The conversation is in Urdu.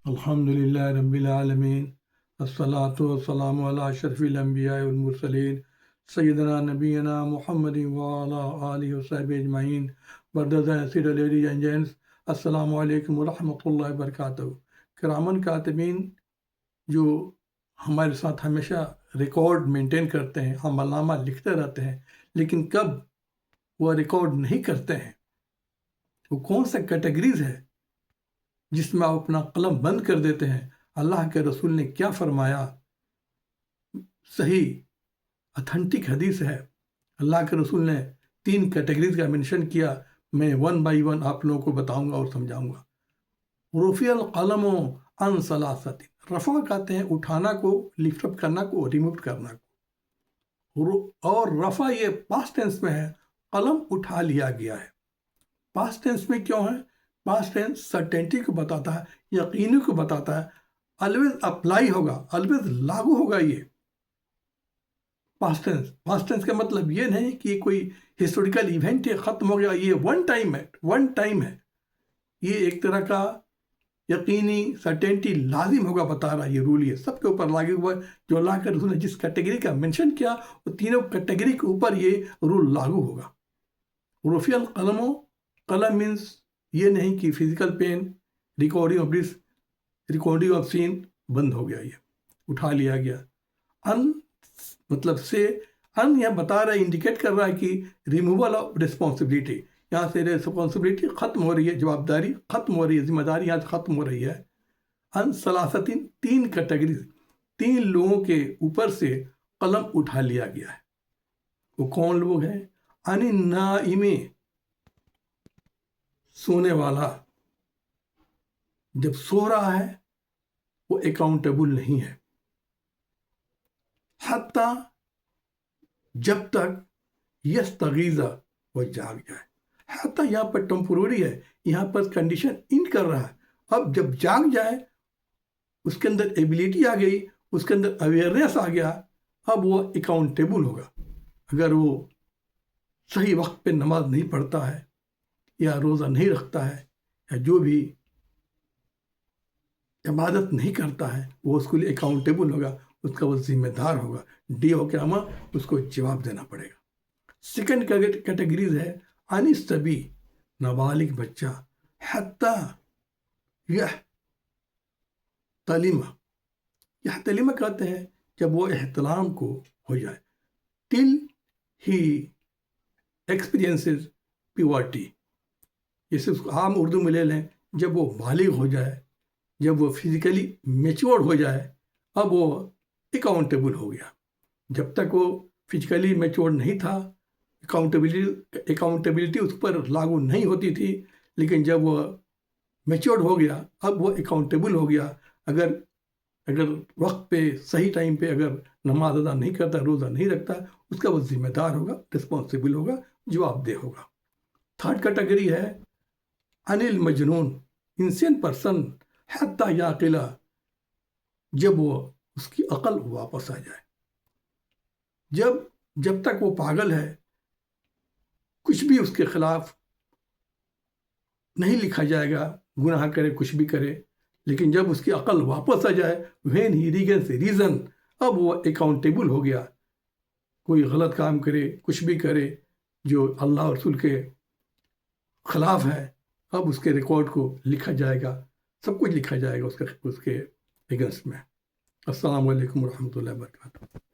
الحمد للہ رب العالمین، الصلاۃ والسلام علی اشرف الانبیاء والمرسلین سیدنا نبینا محمد وعلی آلہ وصحبہ اجمعین۔ Brothers and sisters, ladies and gents, السلام علیکم ورحمۃ اللہ وبرکاتہ۔ کرامن کاتبین جو ہمارے ساتھ ہمیشہ ریکارڈ مینٹین کرتے ہیں، عمل نامہ لکھتے رہتے ہیں، لیکن کب وہ ریکارڈ نہیں کرتے ہیں، وہ کون سا کیٹیگریز ہے جس میں آپ اپنا قلم بند کر دیتے ہیں؟ اللہ کے رسول نے کیا فرمایا؟ صحیح اتھینٹک حدیث ہے، اللہ کے رسول نے 3 کیٹیگریز کا منشن کیا۔ میں 1 بائی 1 آپ لوگوں کو بتاؤں گا اور سمجھاؤں گا۔ رفع القلم عن ثلاثۃ، رفع کہتے ہیں اٹھانا کو، لفٹ اپ کرنا کو، ریموو کرنا کو، اور رفع یہ پاسٹ ٹینس میں ہے، قلم اٹھا لیا گیا ہے۔ پاسٹ ٹینس میں کیوں ہے؟ پاسٹ ٹینس سرٹینٹی کو بتاتا ہے، یقینی کو بتاتا ہے، الویز اپلائی ہوگا، الویز لاگو ہوگا۔ یہ پاسٹ ٹینس کا مطلب یہ نہیں کہ کوئی ہسٹوریکل ایونٹ ہے، ختم ہو گیا، یہ ون ٹائم ہے۔ یہ ایک طرح کا یقینی سرٹینٹی لازم ہوگا بتا رہا ہے۔ یہ رول یہ سب کے اوپر لاگو ہوا ہے۔ جو اللہ کے رسول نے جس کیٹیگری کا منشن کیا، وہ تینوں کیٹیگری کے اوپر یہ رول لاگو ہوگا۔ رفع القلم، قلم مینس یہ نہیں کہ فزیکل پین، ریکارڈنگ آف سین بند ہو گیا، یہ اٹھا لیا گیا۔ ان مطلب سے، ان یہ بتا رہا ہے، انڈیکیٹ کر رہا ہے کہ ریموول آف ریسپانسبلٹی، یہاں سے ریسپانسبلٹی ختم ہو رہی ہے، جوابداری ختم ہو رہی ہے، ذمہ داری یہاں سے ختم ہو رہی ہے۔ ان ثلاثۃ، 3 کیٹیگریز، 3 لوگوں کے اوپر سے قلم اٹھا لیا گیا ہے۔ وہ کون لوگ ہیں؟ ان النائم، سونے والا جب سو رہا ہے وہ اکاؤنٹیبل نہیں ہے، حتیٰ جب تک یستغیث، وہ جاگ جائے۔ حتیٰ یہاں پر ٹیمپروری ہے، یہاں پر کنڈیشن ان کر رہا ہے۔ اب جب جاگ جائے، اس کے اندر ایبیلٹی آ گئی، اس کے اندر اویئرنیس آ گیا، اب وہ اکاؤنٹیبل ہوگا۔ اگر وہ صحیح وقت پہ نماز نہیں پڑھتا ہے، یا روزہ نہیں رکھتا ہے، یا جو بھی عبادت نہیں کرتا ہے، وہ اس کے لیے اکاؤنٹیبل ہوگا، اس کا وہ ذمہ دار ہوگا۔ ڈے ہو قیامہ اس کو جواب دینا پڑے گا۔ سیکنڈ کیٹیگریز ہے عن الصبی، نابالغ بچہ، حتیٰ یحتلم کہتے ہیں جب وہ احتلام کو ہو جائے، ٹل ہی ایکسپیرینسز پیورٹی، جیسے اس کو عام اردو میں لے لیں، جب وہ بالغ ہو جائے، جب وہ فزیکلی میچور ہو جائے، اب وہ اکاؤنٹیبل ہو گیا۔ جب تک وہ فزیکلی میچور نہیں تھا، اکاؤنٹیبلٹی اس پر لاگو نہیں ہوتی تھی، لیکن جب وہ میچور ہو گیا، اب وہ اکاؤنٹیبل ہو گیا۔ اگر وقت پہ، صحیح ٹائم پہ اگر نماز ادا نہیں کرتا، روزہ نہیں رکھتا، اس کا وہ ذمہ دار ہوگا، رسپانسیبل ہوگا، جواب دہ ہوگا۔ تھرڈ کیٹیگری ہے عن المجنون، انسین پرسن، حتیٰ یعقل، جب وہ اس کی عقل واپس آ جائے۔ جب تک وہ پاگل ہے، کچھ بھی اس کے خلاف نہیں لکھا جائے گا، گناہ کرے، کچھ بھی کرے، لیکن جب اس کی عقل واپس آ جائے، when he regains reason، اب وہ اکاؤنٹیبل ہو گیا۔ کوئی غلط کام کرے، کچھ بھی کرے جو اللہ اور رسول کے خلاف ہے، اب اس کے ریکارڈ کو لکھا جائے گا، سب کچھ لکھا جائے گا اس کے اگینسٹ میں۔ السلام علیکم ورحمۃ اللہ وبرکاتہ۔